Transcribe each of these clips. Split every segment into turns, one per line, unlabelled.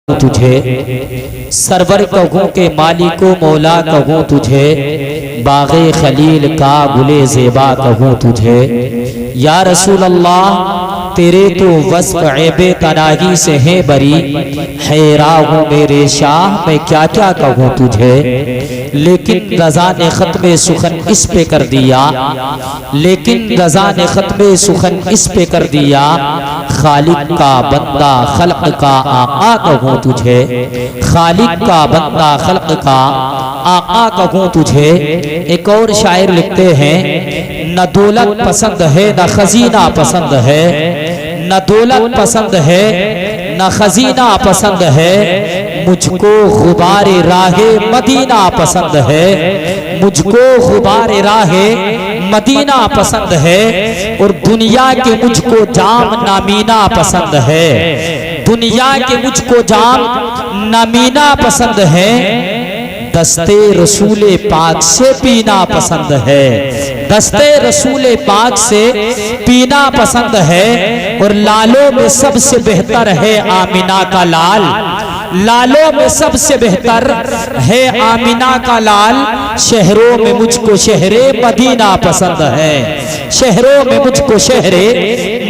तुझे, सरवर कहूँ के मालिको मौला कहूँ तुझे, बाग़े खलील का गुले ज़ेबा कहूँ तुझे। या रसूल अल्लाह तेरे तो वस्फ़ ऐबे तनाही से है बरी, हैरा हूँ मेरे शाह मैं क्या क्या कहूँ तुझे। लेकिन रज़ा ने ख़त्मे सुखन इस पे कर दिया, लेकिन रज़ा ने ख़त्मे सुखन इस पे कर दिया, खालिक का बंदा खल्क़ का आका कहूँ तुझे, खालिक का बंदा खल्क़ का आका कहूँ तुझे। एक और शायर लिखते हैं, न दौलत पसंद है न खजीना पसंद है, न दौलत पसंद है न खजीना पसंद है, मुझको गुबारे राहे मदीना पसंद है, मुझको गुबारे राहे मदीना पसंद है। और दुनिया के मुझको जाम नामीना पसंद है, दुनिया के मुझको जाम नामीना पसंद है, दस्ते रसूले पाक से पीना पसंद है, दस्ते रसूले पाक से पीना पसंद है। और लालों में सबसे बेहतर है आमिना का लाल, लालों में सबसे बेहतर है आमिना का लाल, शहरों में मुझको शहरे मदीना पसंद है, शहरों में मुझको शहरे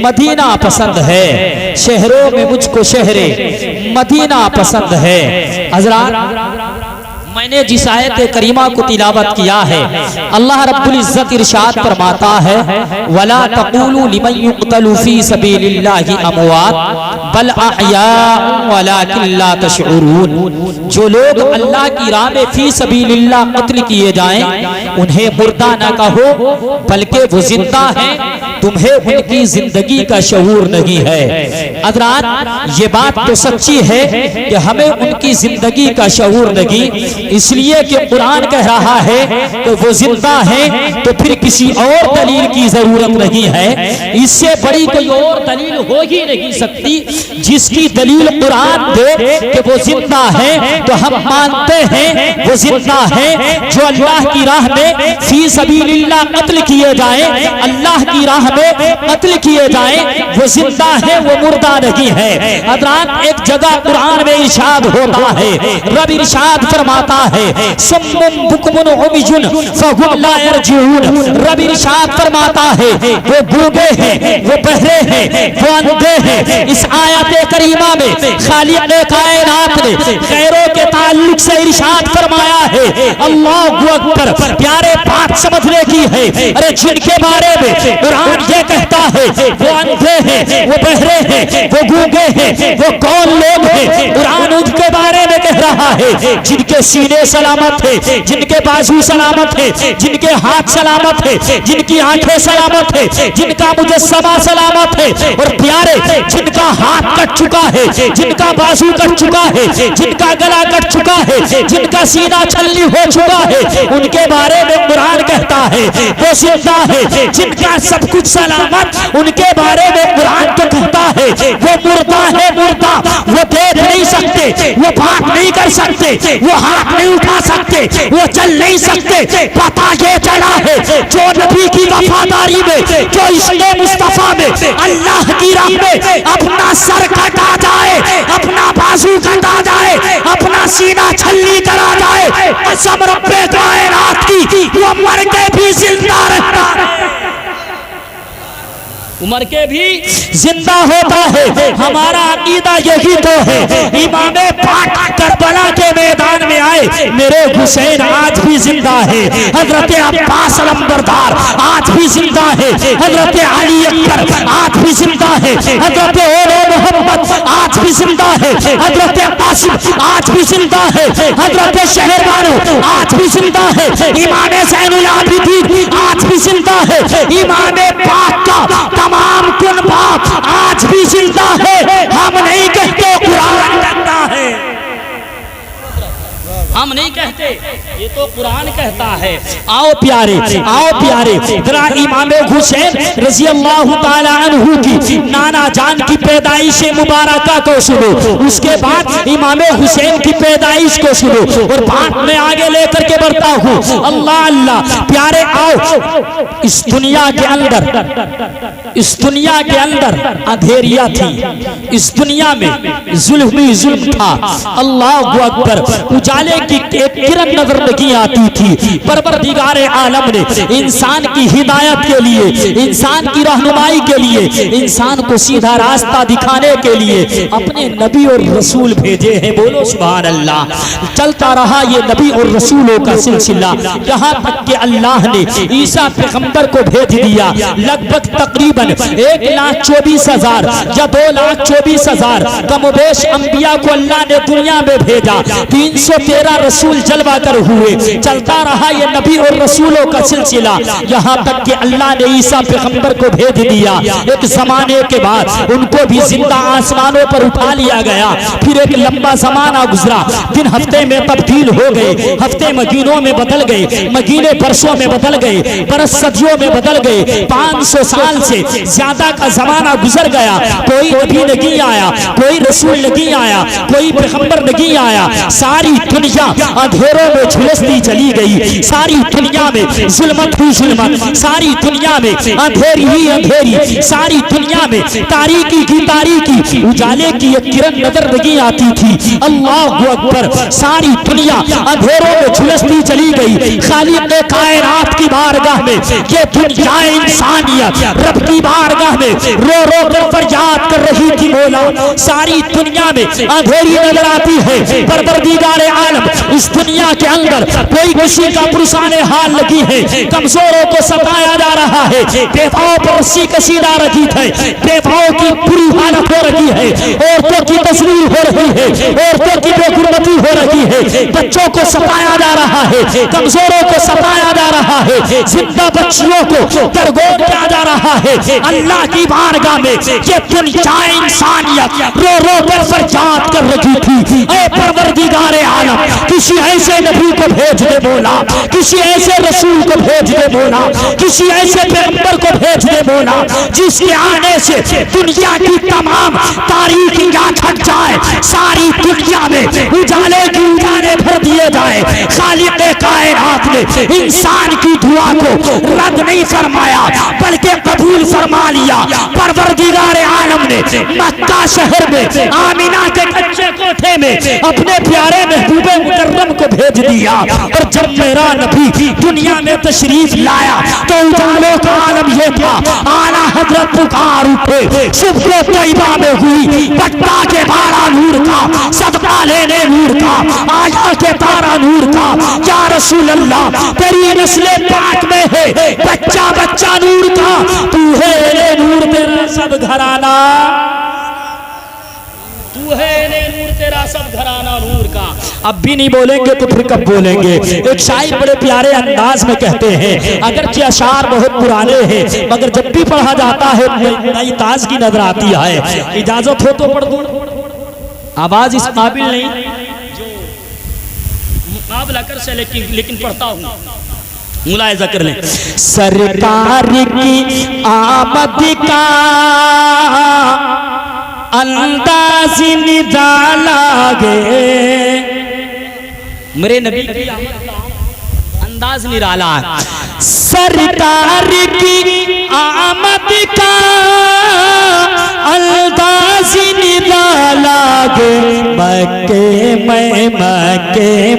मदीना पसंद है, शहरों में मुझको शहरे मदीना पसंद है। हज़रात मैंने जिस आयत करीमा को तिलावत किया है, अल्लाह रब्बुल इज्जत इरशाद फरमाता है, वला तक़ूलू लिमन युक़तलू फ़ी सबीलिल्लाहि अमवात बल अहयाउन वलाकिन ला तशऊरून। जो लोग अल्लाह की राह में फ़ी सबीलिल्लाह कत्ल किए जाएं उन्हें मुर्दा न कहो बल्कि वो जिंदा हैं, तुम्हें उनकी जिंदगी का शऊर नहीं है। हज़रात ये बात तो सच्ची है कि हमें उनकी जिंदगी का शऊर नहीं, इसलिए कि कुरान कह रहा है कि वो जिंदा है, तो फिर किसी और दलील की जरूरत नहीं है। इससे बड़ी कोई और दलील हो ही नहीं सकती जिसकी दलील कुरान दे कि वो जिंदा है, तो हम मानते हैं वो जिंदा है। जो अल्लाह की राह में फी सबीलिल्लाह कत्ल किए जाए, अल्लाह की राह में कत्ल किए जाए, वो जिंदा है, वो मुर्दा नहीं है। हज़रात एक जगह कुरान में इरशाद होता है, रब इरशाद फरमाता है, सुम्मुम बुकमुन उमिजुन फहुम ला यरजिऊन। रब इरशाद फरमाता है वो गूंगे हैं, वो बहरे हैं, वो अंधे हैं। इस आयत करीमा में खालिक कायनात ने गैरों के ताल्लुक से इरशाद फरमाया है, अल्लाहु अकबर। प्यारे बात समझने की है। अरे जिनके बारे में कुरान ये कहता है वो अंधे हैं, वो बहरे हैं, वो गूंगे हैं, वो कौन लोग हैं? कुरान उनके बारे में कह रहा है जिनके सीने सलामत है, जिनके बाजू सलामत है, जिनके हाथ सलामत है, जिनकी आंखें सलामत है, जिनका मुजस्समा सलामत है। और प्यारे जिनका हाथ कट चुका है, जिनका बाजू कट चुका है, जिनका गला कट चुका है, जिनका सीना छलनी हो चुका है, उनके बारे में कुरान कहता है वो जिंदा है। जिनका सब कुछ सलामत, उनके बारे में कुरान तो कहता है वो मुर्दा है, मुर्दा। वो देख नहीं सकते, वो बात नहीं कर सकते, वो हाथ नहीं उठा सकते, वो चल नहीं सकते। पता ये चला है जो नबी की वफादारी में, जो इश्क़े मुस्तफा में, अल्लाह की राह में अपना सर कटा जाए, अपना बाजू कटा जाए, अपना सीना छलनी करा जाए, कसम रब्बे कायनात की, वो मर के भी जिंदा रहता है, उमर के भी जिंदा होता है। हमारा अकीदा यही तो है। इमामे पाक करबला के मैदान में आए, मेरे हुसैन आज भी जिंदा है, हजरत अब्बास अलंबरदार आज भी जिंदा है, हजरत अली अकबर आज भी जिंदा है, हजरत ओले मोहम्मद आज भी जिंदा है, हजरत कासिम आज भी जिंदा है, हजरत शहरबानो आज भी जिंदा है, इमामे ज़ैनुल आबिदीन आज भी जिंदा है, इमामे पाक का तमाम कुल बाप आज भी जिंदा है। हम नहीं कहते कुरान कहता है, हम हम नहीं कहते, ये तो कुरान कहता है। आओ प्यारे, आओ प्यारे, जरा इमाम हुसैन रज़ी अल्लाह ताला अन्हु की नाना जान की पैदाइश मुबारका को सुनो, उसके बाद इमाम हुसैन की पैदाइश को सुनो, और बात में आगे लेकर के बढ़ता हूँ। अल्लाह अल्लाह प्यारे, आओ। इस दुनिया के अंदर, इस दुनिया के अंदर अंधेरिया थी, इस दुनिया में जुल्म ही जुल्म था। अल्लाह अकबर, उजाले की एक किरण नजर नहीं आती थी। परवरदिगार आलम ने इंसान की हिदायत के लिए, इंसान की रहनुमाई के लिए, इंसान को सीधा रास्ता दिखाने के लिए अपने नबी और रसूल भेजे हैं। बोलो सुभान अल्लाह। चलता रहा ये नबी और रसूलों का सिलसिला, यहाँ तक कि अल्लाह ने ईसा पैगंबर को भेज दिया। लगभग तकरीबन 1,24,000 या 2,24,000 कमोबेश अंबिया को अल्लाह ने दुनिया में भेजा। 313 रसूल जलवा कर हुए। चलता रहा ये नबी और रसूलों का सिलसिला, यहाँ तक कि अल्लाह ने ईसा पैगंबर को भेज दिया। एक जमाने के बाद उनको भी जिंदा आसमानों पर उठा लिया गया। फिर एक लंबा जमाना गुजरा, दिन हफ्ते में तब्दील हो गए, हफ्ते महीनों में बदल गए, महीने वर्षों में बदल गए, बरस सदियों में बदल गए। 500 साल से ज्यादा का जमाना गुजर गया, कोई नबी नहीं आया, कोई रसूल नहीं आया, कोई पैगंबर नहीं आया। सारी दुनिया अंधेरों में झुलसती चली गई, सारी दुनिया में जुल्मत ही जुल्मत, सारी दुनिया में अंधेरी ही अंधेरी, सारी दुनिया में तारीकी की तारीकी, उजाले की एक किरण नजर नहीं आती थी। अल्लाह अकबर, सारी दुनिया अंधेरों में झुलसती चली गई। खालिक कायनात की बारगाह में ये दुनिया इंसानियत रब की बारगाह में रो रो कर फरियाद कर रही थी। मौला, सारी दुनिया में अंधेरी नजर आती है। परवरदिगार आलम, इस दुनिया के अंदर कोई किसी का पुरसाने हाल लगी है, कमजोरों को सताया जा रहा है, बेवाओं पर रस्सी कसी जा रही है, बेवाओं की बुरी हालत हो रही है, औरतों की तस्वीर हो रही है, औरतों की बेगुरबती हो रही है, बच्चों को सताया जा रहा है, कमजोरों को सताया जा रहा है, जिंदा बच्चियों को दरगोर किया जा रहा है। अल्लाह की बारगाह में ये दुनिया इंसानियत रो रो कर फरियाद कर रही थी। ऐ परवरदिगार आलम, किसी ऐसे नबी को भेज दे मौला, किसी ऐसे रसूल को भेज दे मौला, किसी ऐसे पैगंबर को भेज दे मौला, जिसके आने से दुनिया की तमाम तारीकियां छट जाए, सारी दुनिया में उजाले की उजाले भर दिए जाए। खालिक कायनात ने इंसान की दुआ को रद्द नहीं फरमाया, बल्कि कबूल फरमा लिया। परवरदिगार आलम ने मक्का शहर में आमिना के कच्चे कोठे में अपने प्यारे महबूबे मुकर्रम को भेज दिया। और जब मेरा नबी दुनिया में तशरीफ लाया तो उजालों का आलम ये था, आला हजरत पुकार उठे, सुबह तैयबा में हुई पट्टा के बारा नूर का, सदका लेने नूर का, आया के तारा नूर का। या रसूल अल्लाह, तेरी नस्ले पाक में है बच्चा बच्चा नूर का, तू है नूर तेरा सब घराना, तू है नूर तेरा सब घराना नूर का। अब भी नहीं बोलेंगे तो फिर कब बोलेंगे। एक शायर बड़े प्यारे अंदाज में कहते हैं, अगरचे अशार बहुत पुराने हैं मगर जब भी पढ़ा जाता है नई ताजगी नजर आती है। इजाजत हो तो पढ़ दूं, आवाज इस काबिल नहीं जो मुकाबला कर से, लेकिन पढ़ता हूँ, मुलायजा कर लें। सरकार की आमद का अंदाज निराला गे, मेरे नबी की अंदाज निराला। सरकार की आमद का अंदाज निराला गे, मक्के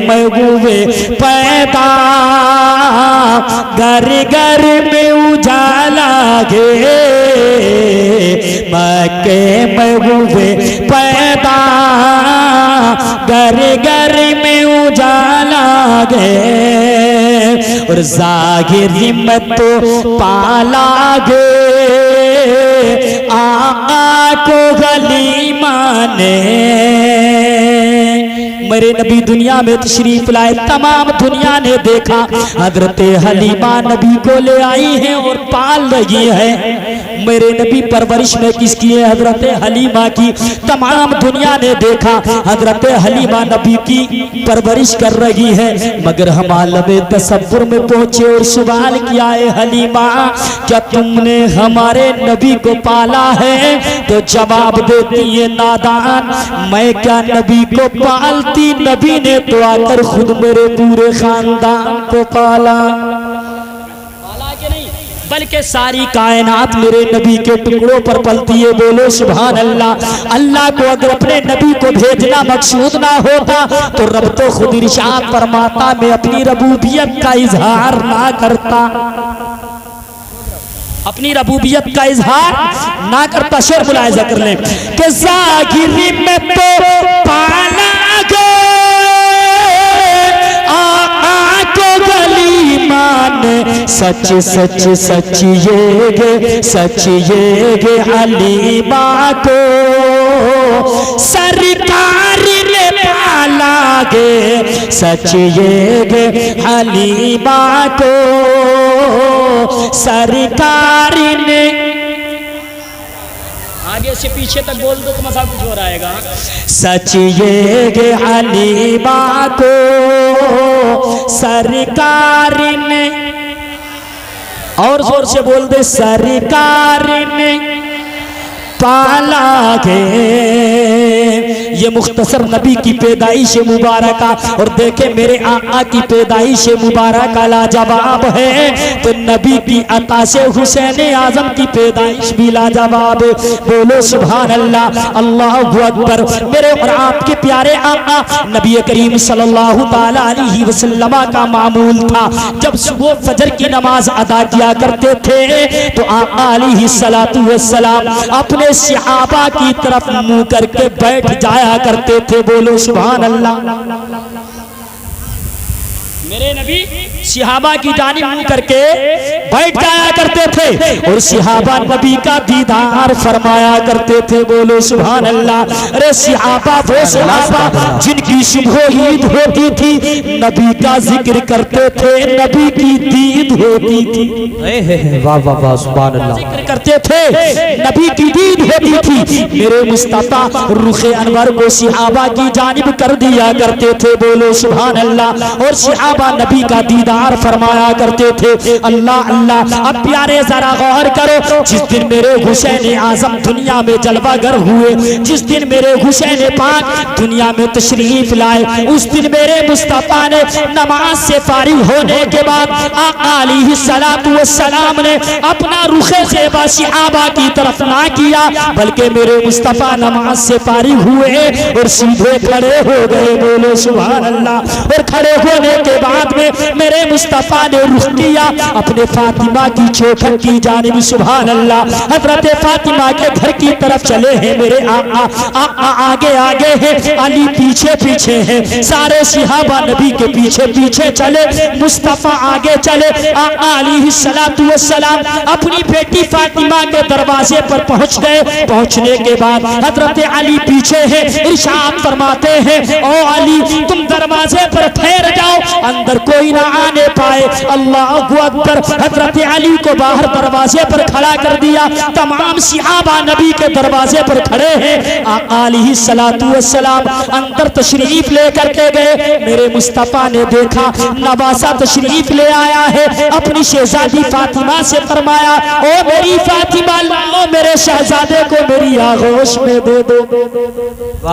में हुए पैदा, घर घर में उजाला गे, मक्के में हुए पैदा, घर घर में उजाला गे। और जाहिर में तो पाला गे, आका को गली माने। मेरे नबी दुनिया में तशरीफ लाए, तमाम दुनिया ने देखा हजरत हलीमा नबी को ले आई हैं और पाल रही है। मेरे नबी परवरिश में किसकी है? हजरत हलीमा की। तमाम दुनिया ने देखा हजरत हलीमा नबी की परवरिश कर रही है, मगर हम आलम तसव्वुर में पहुंचे और सवाल किया है, हलीमा क्या तुमने हमारे नबी को पाला है? तो जवाब देती है, नादान, मैं क्या नबी को पालती, नबी ने तो आकर खुद मेरे पूरे खानदान को पाला के नहीं, बल्कि सारी कायनात मेरे नबी के टुकड़ों पर पलती है। बोलो सुभान अल्लाह। अल्लाह को अगर अपने नबी को भेजना मकसूद ना होता तो रब तो खुद इरशाद फरमाता, मैं अपनी रबूबियत का इजहार ना करता, अपनी रबूबियत का इजहार ना करता। शेर मुलाहिजा कर लें कि ज़ाहिरी में तो पाला सच सच सच ये गे, सच ये गे हलीमा को सरकार ने पाला गे, सच ये गे हलीमा को सरकार ने। आगे से पीछे तक बोल दो तो मजा कुछ हो आएगा। सच ये गे हलीमा को सरकार ने, और जोर से बोल दे, सरकार ने पाला गे। ये मुख्तसर नबी की पैदाइश मुबारक और देखे मेरे आका की पैदाइश मुबारक लाजवाब है, तो नबी की अता से हुसैन आजम की पैदाइश भी लाजवाब है। बोलो सुभान अल्लाह, अल्लाहु अकबर। मेरे और आपके प्यारे आका नबी करीम सल्लल्लाहु ताला अलैहि वसल्लम का मामूल था, जब सुबह फजर की नमाज अदा किया करते थे तो आका अलैहि सलातु वस्सलाम अपने सहाबा की तरफ मुंह करके बैठ जाया करते थे। बोलो सुभान अल्लाह। मेरे नबी सहाबा की जानिब मुंह करके बैठ जाया करते थे और सहाबा नबी का दीदार फरमाया करते थे। बोलो सुभान अल्लाह। अरे सहाबा वो सहाबा जिनकी सुबह ईद होती थी नबी का जिक्र करते थे, नबी की दीद होती थी। वाह वाह वाह, सुभान अल्लाह। जिक्र करते थे, नबी की दीद होती थी। मेरे मुस्तफा रुखे अनवर को सहाबा की जानिब कर दिया करते थे। बोलो सुभान अल्लाह। और सहाबा नबी का दीदार फरमाया करते थे। अल्लाह अल्लाह। अब प्यारे जरा गौर करो, जिस दिन मेरे हुसैन आजम दुनिया में जलवागर हुए, जिस दिन मेरे हुसैन पाक दुनिया में तशरीफ लाए, उस दिन मेरे मुस्तफा ने नमाज से फारिग होने के बाद आका अलैहिस्सलातु वस्सलाम ने अपना रुखे ज़ेबा सहाबा की तरफ ना किया, बल्कि मेरे मुस्तफा नमाज से फारिग हुए और सीधे खड़े हो गए। बोलो सुभान अल्लाह। और खड़े होने के बाद में मेरे मुस्तफा ने रुख किया अपने फातिमा की चौखट की जानिब। सुभान अल्लाह। हजरत फातिमा के घर की तरफ चले हैं मेरे आका आगे आगे है, अली पीछे पीछे है, सारे सहाबा नबी के पीछे पीछे चले, मुस्तफा आगे चले। आका अलैहिस्सलातु वस्सलाम अपनी बेटी फातिमा के दरवाजे पर पहुंच गए। पहुंचने के बाद हजरत अली पीछे है, इरशाद फरमाते हैं, ओ अली तुम दरवाजे पर ठहर जाओ, अंदर कोई ना आने पाए। अल्लाहु अकबर। हजरत अली को बाहर दरवाजे पर खड़ा कर दिया। तमाम सहाबा नबी के दरवाजे पर खड़े हैं। आका अलैहिस्सलातु वस्सलाम अंदर तशरीफ लेकर के गए। मेरे मुस्तफा ने देखा नवासा तशरीफ ले आया है, अपनी शहजादी फातिमा से फरमाया, ओ मेरी फातिमा लाओ मेरे शहजादे को मेरी आगोश में दे दो।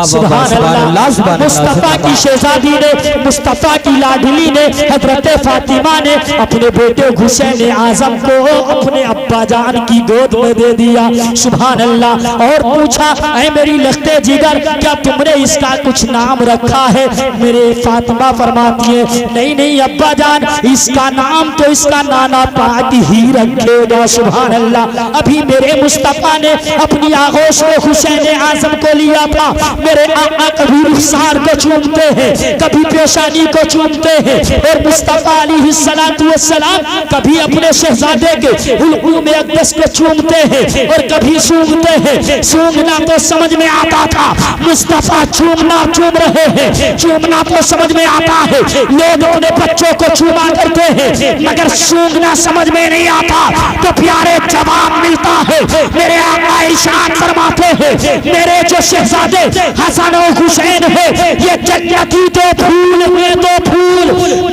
सुभान अल्लाह। मुस्तफा की शहजादी ने, मुस्तफा की लाडली ने, हजरत फातिमा ने अपने बेटे हुसैन आजम को अपने अब्बा जान की गोद में दे दिया। सुभान अल्लाह। और पूछा, ऐ मेरी लखते जिगर क्या तुमने इसका कुछ नाम रखा है? मेरे फातिमा फरमाती है, नहीं नहीं अब्बा जान, इसका नाम तो इसका नाना पाक ही रखेगा। सुभान अल्लाह। अभी मेरे मुस्तफा ने अपनी आगोश में हुसैन आजम को लिया था। मेरे आका कभी रुखसार को चूमते हैं, कभी पेशानी को चूमते हैं। और मुस्तफा अलैहिस्सलाम कभी अपने शहजादे के हुल्कुल में अक़दस को चूमते हैं और कभी सूंघते हैं। सूंघना तो समझ में आता था, मुस्तफा चूमना चूम रहे हैं। चूमना तो समझ में आता है, लोग अपने बच्चों को चूमा करते हैं, मगर सूंघना समझ में नहीं आता। तो प्यारे जवाब मिलता है, मेरे आका इरशाद फरमाते हैं, मेरे जो शहजादे हसन और हुसैन है ये जन्नती तो फूल हुए तो फूल।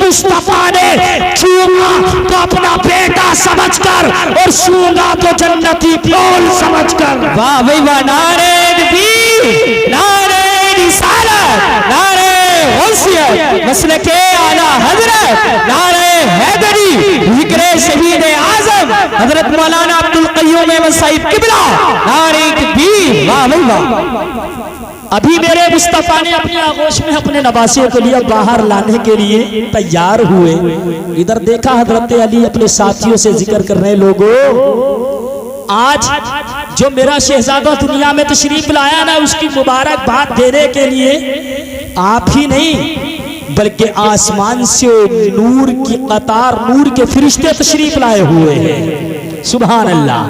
मुस्तफा ने चूमा तो अपना बेटा समझकर और सूंघा तो जन्नती फूल समझकर।
वाह भाई वाह, नारे तकबीर, नारे रिसालत, नारे गौसियत, मसलके आला हजरत, नारे हैदरी, जिक्रे शहीद आजम हजरत मौलाना अब्दुल क़य्यूम अहमद साहिब किबला, नारे तकबीर। वाह भाई वाह।
अभी मेरे मुस्तफा ने अपनी आगोश में अपने नवासे को लिया बाहर लाने के लिए तैयार हुए। इधर देखा हजरत अली अपने साथियों से जिक्र कर रहे, लोगों आज जो मेरा शहजादा दुनिया में तशरीफ लाया ना, उसकी मुबारकबाद देने के लिए आप ही नहीं बल्कि आसमान से नूर की कतार, नूर के फरिश्ते तशरीफ लाए हुए हैं। सुभान अल्लाह,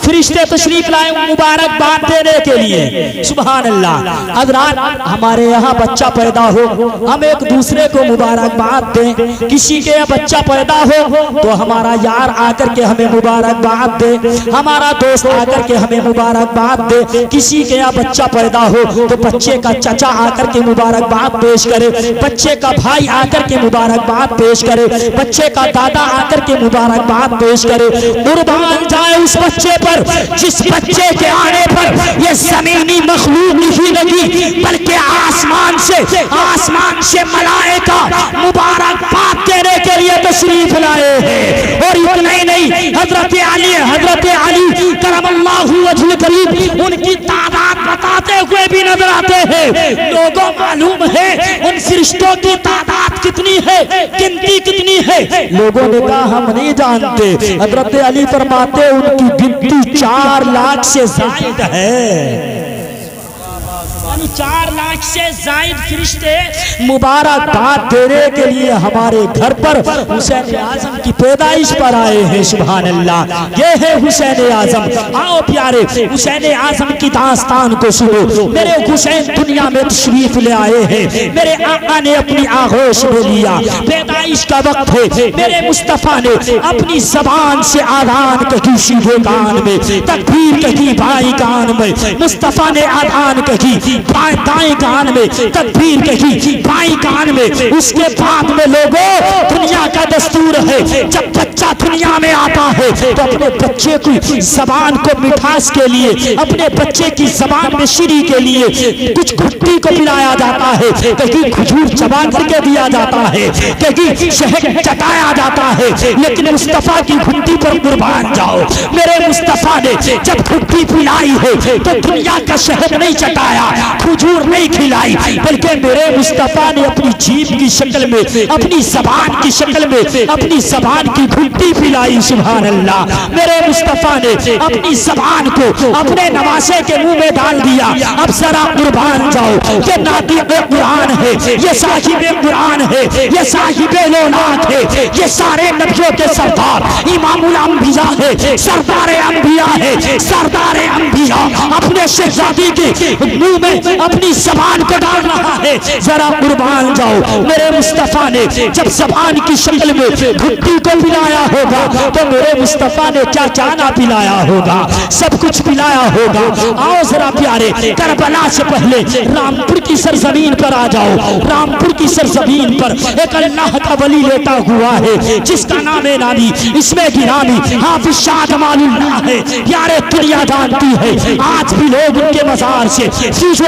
फरिश्ते तशरीफ लाए मुबारकबाद देने के लिए। सुभान अल्लाह। हज़रात, हमारे यहाँ बच्चा पैदा हो, हम एक दूसरे को मुबारकबाद दें। किसी के यहाँ बच्चा पैदा हो तो हमारा यार आकर के हमें मुबारकबाद दे, हमारा दोस्त आकर के हमें मुबारकबाद दे। किसी के यहाँ बच्चा पैदा हो तो बच्चे का चचा आकर के मुबारकबाद पेश करे, बच्चे का भाई आकर के मुबारकबाद पेश करे, बच्चे का दादा आकर के मुबारकबाद पेश करे। कुर्बान जाए उस बच्चे पर जिस बच्चे के आने पर ये जमीनी मखलूक नहीं लगी, बल्कि आसमान से मलाइका मुबारकबाद देने के लिए तशरीफ लाए हैं। और इतना ही नहीं, हजरत अली करमल्लाहु वजहुल करीम उनकी तादाद बताते हुए भी नजर आते हैं। लोगों मालूम है उन फरिश्तों की तादाद कितनी है, गिनती कितनी है? लोगों ने कहा हम नहीं जानते। हजरत अली फरमाते उनकी गिनती 4 लाख से जायद है। 4 लाख से जायद फरिश्ते मुबारकबाद देने के लिए हमारे घर पर हुसैन आजम की पैदाइश पर आए हैं। सुभान अल्लाह, ये है हुसैन आजम। आओ प्यारे, हुसैन आजम की दास्तान को सुनो। मेरे हुसैन दुनिया में तशरीफ ले आए हैं, मेरे आका ने अपनी आगोश में लिया, पैदाइश का वक्त है। मेरे मुस्तफा ने अपनी जबान से आदान कही सीधे कान में, तकबीर कही बाई कान में। मुस्तफा ने आदान कही दाएं कान में, तकबीर कही बाएं कान में। उसके बाद में लोगों, दुनिया का दस्तूर है जब बच्चा दुनिया में आता है तो अपने बच्चे की जबान को मिठास के लिए, अपने बच्चे की जबान में शीरी के लिए कुछ घुट्टी को पिलाया जाता है, कहीं खजूर चबा करके दिया जाता है, कहीं शहद चटाया जाता है। लेकिन मुस्तफा की घुट्टी पर कुर्बान जाओ, मेरे मुस्तफा ने जब घुट्टी पिलाई है तो दुनिया का शहद नहीं चटाया, खजूर नहीं खिलाई, बल्कि मेरे मुस्तफा ने अपनी जीभ की शक्ल में, अपनी जबान की शक्ल में, अपनी जबान की घुट्टी पिलाई। सुभान अल्लाह। मेरे मुस्तफा ने अपनी जबान को अपने नवासे के मुंह में डाल दिया। अब जरा कुर्बान जाओ, ये नातिक़ कुरान है, ये साहिब कुरान है, ये साहिब लौलाद है, ये सारे नबियों के सरदार इमामुल अंबिया है, सरदार अंबिया है, सरदार अंबिया अपने शहजादी के मुंह में अपनी जबान को डाल रहा है। जरा कुर्बान जाओ, मेरे मुस्तफा ने जब जबान की शक्ल में घुट्टी को पिलाया होगा तो मेरे मुस्तफा ने क्या जाना पिलाया होगा, सब कुछ पिलाया होगा। आओ जरा प्यारे, करबला से पहले रामपुर की सरजमीन पर आ जाओ। रामपुर की सरजमीन पर एक अल्लाह का वली लेटा हुआ है जिसका नाम है नानी, इसमें गिरानी हाफिज शाह जमालुल्लाह है। प्यारे दुनिया जानती है आज भी लोग उनके मजार से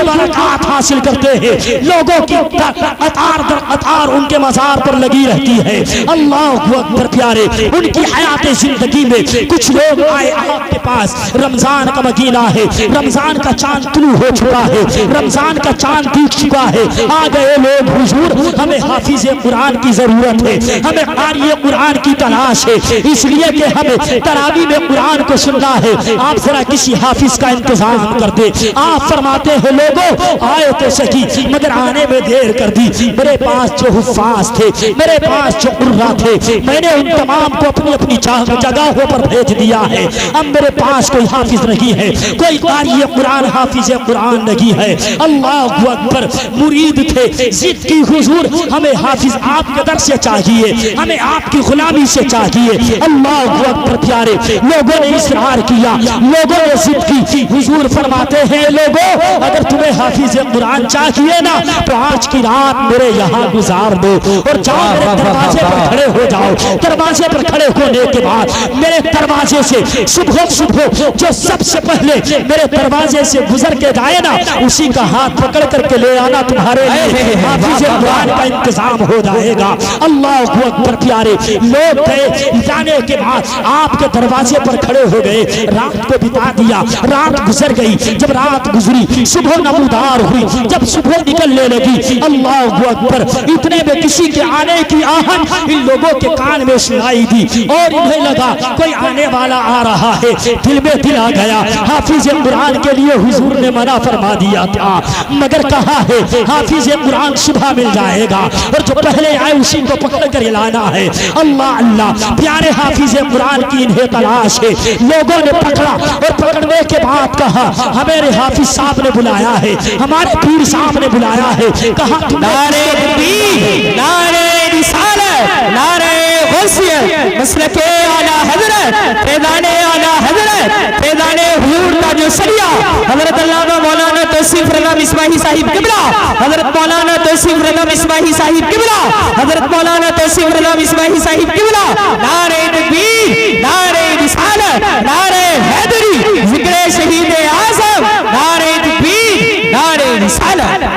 बरकत हासिल करते हैं। लोगों की अतार दर अतार उनके मजार पर लगी रहती है। अल्लाह अकबर। प्यारे, उनकी हयात जिंदगी में कुछ लोग आए आपके पास, रमजान का महीना है, रमजान का चांद तुलू हो चुका है, रमजान का चांद दिख चुका है, आ गए
गए लोग हुजूर हमें हाफिज कुरान की जरूरत है, हमें कारी कुरान की तलाश है, इसलिए कि हमें तरावी में कुरान को सुनना है, आप जरा किसी हाफिज का इंतजाम कर दे। आप फरमाते हैं लोगों आए तो सही मगर आने में देर कर दी। मेरे पास जो हुफ्फाज थे, मेरे पास जो कुर्रा थे, मैंने उन तमाम को अपनी अपनी जगहों पर भेज दिया है। अब मेरे पास कोई हाफिज नहीं है, कोई कारी कुरान हाफिज कुरान नहीं है। अल्लाह अकबर। मुरीद थे, जिद की हुजूर हमें हाफिज आपके दर से चाहिए, हमें आपकी गुलामी से चाहिए। अल्लाह अकबर। प्यारे लोगों ने इसरार किया, लोगों ने जिद की। हुजूर फरमाते हैं लोगों अगर तुम्हें हाफिज कुरान चाहिए ना तो आज की रात मेरे यहाँ गुजार दो और जाओ मेरे दरवाजे पर खड़े हो जाओ। दरवाजे पर खड़े होने के बाद मेरे दरवाजे से सुबह सुबह जो सबसे पहले मेरे दरवाजे से गुजर के जाए ना उसी का हाथ पकड़ करके ले आना, तुम्हारे लिए हाफिज कुरान का इंतजाम हो जाएगा। अल्लाह अकबर। प्यारे लोग गए, जाने के बाद आपके दरवाजे पर खड़े हो गए, रात को बिता दिया, रात गुजर गई। जब रात गुजरी सुबह नमूदार हुई, जब सुबह निकलने लगी, अल्लाह अकबर, इतने में किसी के आने की आहट इन लोगों के कान में सुनाई दी और इन्हें लगा कोई आने वाला आ रहा है। दिल में दिल आ गया, हाफिज कुरान के लिए हुजूर ने मना फरमा दिया था मगर कहा है हाफिज कुरान सुबह मिल जाएगा और जो पहले आए उसी को पकड़ कर लाना है। अल्लाह अल्लाह। प्यारे हाफिज कुरान की इन्हें तलाश है। लोगों ने पकड़ा और पकड़ने के बाद कहा हमारे हाफिज साहब ने बुलाया है, हमारे पीर साहब ने बुलाया है। कहा
नारे तकबीर, नारे रिसालत, नारे गौसियत, मसलके आला हजरत, फैज़ाने आला हजरत, फैज़ाने हुजूर का जो सरिया हजरत अल्लामा मौलाना तौसीफ रज़ा मिसबाही साहिब किबला, हजरत मौलाना तौसीफ रज़ा मिसबाही साहिब किबला, हजरत मौलाना तौसीफ रज़ा मिसबाही साहिब किबला। नारे तकबीर, नारे रिसालत, नारे हैदरी, जिक्र शहीद आज़म, नारे तकबीर, नारे रिसालत।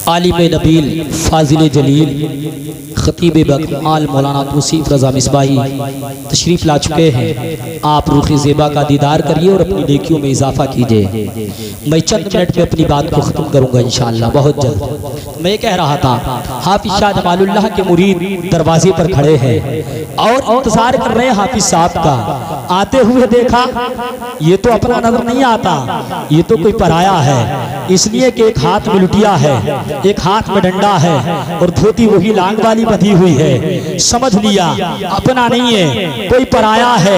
आलिम नबील फाजिल जलील खतीब बकमाल मौलाना तौसीफ रज़ा मिसबाही तशरीफ़ ला चुके हैं। आप रूह ज़ेबा का दीदार करिए और अपनी नेकियों में इजाफा कीजिए। मैं चंद मिनट में अपनी बात को ख़त्म करूँगा इंशाअल्लाह बहुत जल्द। मैं कह रहा था हाफिज शाह जमालुल्लाह के मुरीद दरवाजे पर खड़े हैं और इंतजार कर रहे हैं हाफिज साहब का। आते हुए देखा ये तो अपना नजर नहीं आता, ये तो कोई पराया है, इसलिए कि एक हाथ में लुटिया है, एक हाथ में डंडा है और धोती वही लांग वाली बंधी हुई है। समझ लिया अपना नहीं है, कोई पराया है।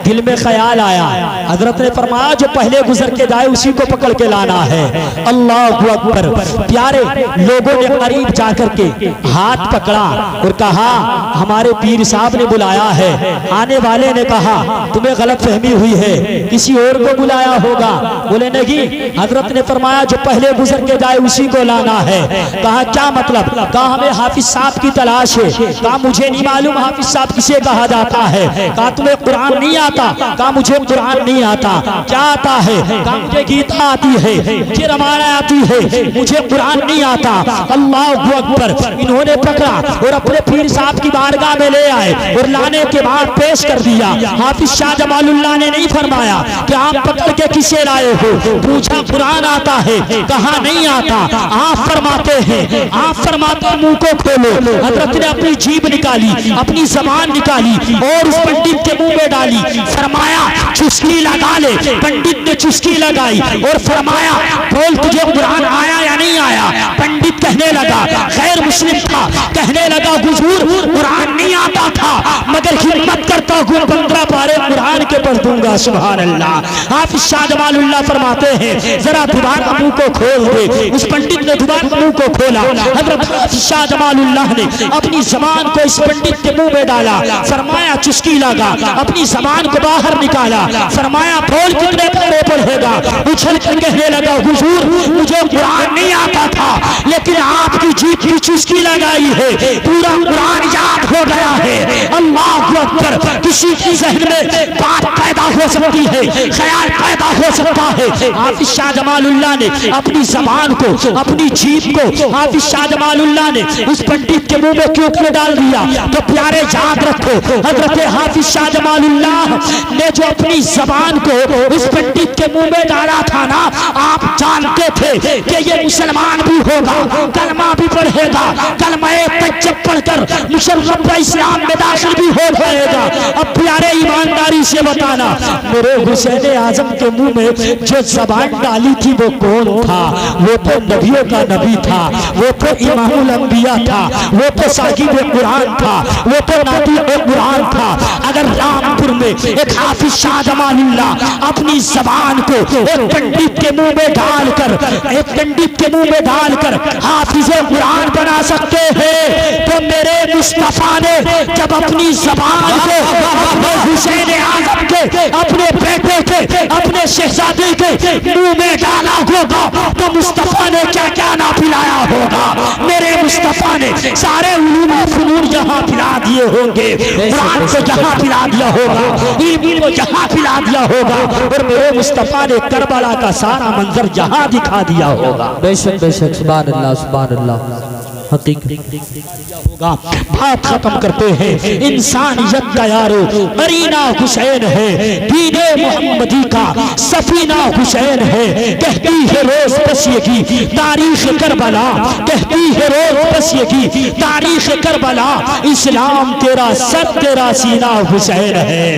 दिल में ख्याल आया, हजरत ने फरमाया जो पहले गुजर के जाए उसी को पकड़ के लाना है। अल्लाह अकबर। प्यारे लोगों ने करीब जाकर के हाथ पकड़ा और कहा हमारे पीर साहब ने बुलाया है। आने वाले ने कहा तुम्हें गलत फहमी हुई है, किसी और को बुलाया होगा। बोले नहीं, हजरत ने फरमाया जो पहले गुजर के जाए उसी को लाना है। कहा क्या मतलब? कहा हमें हाफिज साहब की तलाश है। कहा मुझे नहीं मालूम हाफिज साहब किसे कहा जाता है। कहा तुम्हें कुरान नहीं आता? कहा मुझे कुरान नहीं आता। क्या आता है? कहा मुझे गीता आती है, मुझे रामायण आती है, मुझे कुरान नहीं आता। अल्लाह अकबर। इन्होंने पकड़ा और अपने पीर साहब की बारगाह में ले आए और लाने के बाद पेश कर दिया। हाफिज शाह जमालुल्लाह ने नहीं फरमाया कि आप पकड़ के किसे लाए हो। पूछा कुरान आता है? कहा नहीं आता। आप फरमाते हैं, आप फरमाते मुंह को खोलो। हजरत ने अपनी जीभ निकाली, अपनी जबान निकाली और उस पंडित के मुंह में डाली। फरमाया चुस्की लगा ले। पंडित ने चुस्की लगाई और फरमाया बोल तुझे कुरान आया या नहीं आया? पंडित कहने लगा, गैर मुस्लिम था, कहने लगा हुजूर कुरान नहीं आता था मगर हिम्मत करता हूँ 15 पारे कुरान के पढ़ दूंगा। सुभान अल्लाह। हाफिज शाह जमालुल्लाह फरमाते हैं जरा दोबारा मुंह को खोल दे। उस पंडित ने दोबारा
मुंह को खोला। हजरत शाह जमालुल्लाह ने अपनी जबान को इस पंडित के मुंह में डाला, फरमाया चुस्की लगा, अपनी जबान को बाहर निकाला, फरमाया बोल कितने पारे पढ़ेगा। उछल कर कहने लगा हुजूर मुझे कुरान नहीं आता था, लेकिन आपकी जीभ की चुस्की लगाई है, पूरा कुरान याद हो गया है। अल्लाह अकबर। किसी के जहन में बात पैदा हो सकती है, ख्याल पैदा हो सकता है। हाफिज शाह जमालुल्लाह ने अपनी जबान को, अपनी जीभ को हाफिज शाह जमालुल्लाह ने उस पंडित के मुंह में क्यों डाल दिया? तो प्यारे याद रखो, हजरत हाफिज शाह जमालुल्लाह ने जो अपनी जबान को उस पंडित के मुंह में डाला था ना, आप जानते थे कि ये मुसलमान भी होगा, कलमा भी पढ़ेगा, कलमा-ए तज्जब पढ़कर मुशर्रफ इस्लाम में दाखिल भी हो जाएगा। अब प्यारे ईमानदारी से बताना, मेरे हुसैन आजम के मुंह में जो जबान डाली थी वो कौन था? वो तो नबियों का नबी था, वो तो इमामुल अंबिया था, वो तो साहिब कुरान था, वो तो नाती कुरान था। अगर रामपुर में एक हाफिज शाह जमालुल्लाह अपनी जबान को एक पंडित के मुंह में डालकर, एक पंडित के मुंह में डालकर हाफिज कुरान बना सकते हैं, तो मेरे मुस्तफा ने जब अपनी जबान को हुसैन आजम के, अपने बेटे के, अपने शहजादे के मुंह में डाला होगा, तो मुस्तफा ने क्या क्या ना पिलाया होगा। मेरे मुस्तफा ने सारे उलूम फनून जहां पिला दिए होंगे, कुरान को जहां पिला दिया होगा, इल्म को जहां पिला दिया होगा, और मेरे मुस्तफा ने करबला का सारा मंजर जहां दिखा दिया होगा।
बेशक बेशक, सुभान अल्लाह सुभान अल्लाह।
होगा। बात खत्म करते हैं। इंसानियत का यारो मरीना हुसैन है, दीने मोहम्मदी का सफीना हुसैन है। कहती है रोज बस यही तारीख करबला, कहती है रोज बस यही तारीख करबला। इस्लाम तेरा सर तेरा सीना हुसैन है,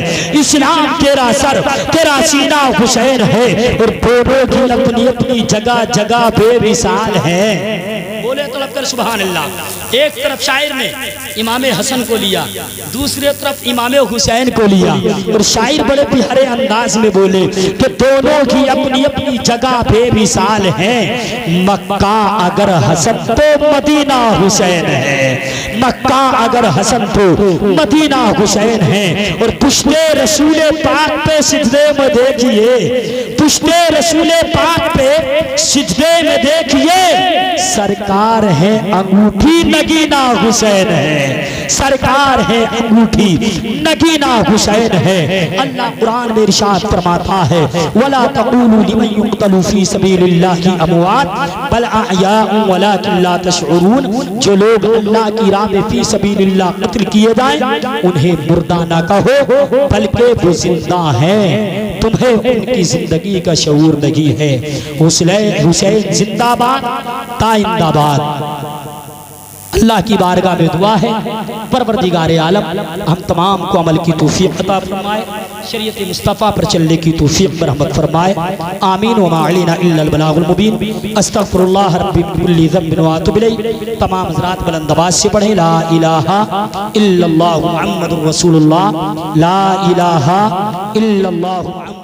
इस्लाम तेरा सर तेरा सीना हुसैन है। और दोनों की अपनी अपनी जगह जगह बेमिसाल है। बोले तो लगकर सुभान अल्लाह। एक तरफ शायर ने इमाम हसन को लिया, दूसरे तरफ इमाम हुसैन को लिया, और शायर बड़े प्यारे अंदाज में बोले कि दोनों की अपनी अपनी जगह बेमिसाल है। मक्का अगर हसन तो मदीना हुसैन है, मक्का अगर हसन तो मदीना हुसैन है। और पुश्ते रसूले पाक पे सिजदे में देखिए, पुश्ते रसूले पाक पे सिजदे में देखिए, सरकार है अंगूठी नगीना हुसैन है, सरकार है अंगूठी नगीना हुसैन है। अल्लाह कुरान में इरशाद फरमाता है, वला तक़ूलू लिमन युक़तलू फी सबीलिल्लाहि अमवात बल अहयाउन वलाकिन ला तशऊरून। जो लोग अल्लाह की राह में फी सबीलिल्लाह कत्ल किए जाएं, उन्हें मुर्दा ना कहो बल्कि वो जिंदा हैं, तुम्हें उनकी जिंदगी का शऊर नहीं है। हुसैन जिंदाबाद ताइंदाबाद। अल्लाह की बारगाह में दुआ है, परवरदिगार आलम हम तमाम को अमल की तौफीक अता फरमाए, शरीयत मुस्तफ़ा पर चलने की तौफीक पर रहमत फरमाए। आमीन व मा अलैना इल्लल बलागुल मुबीन। अस्तगफिरुल्लाह रब्बी मिन कुल्ली ज़ंबिन व अतूबु इलैहि। तमाम हज़रात बुलंद आवाज़ से पढ़े ला इलाहा इल्लल्लाहु मुहम्मदुर रसूलुल्लाह, ला इलाहा इल्लल्लाहु।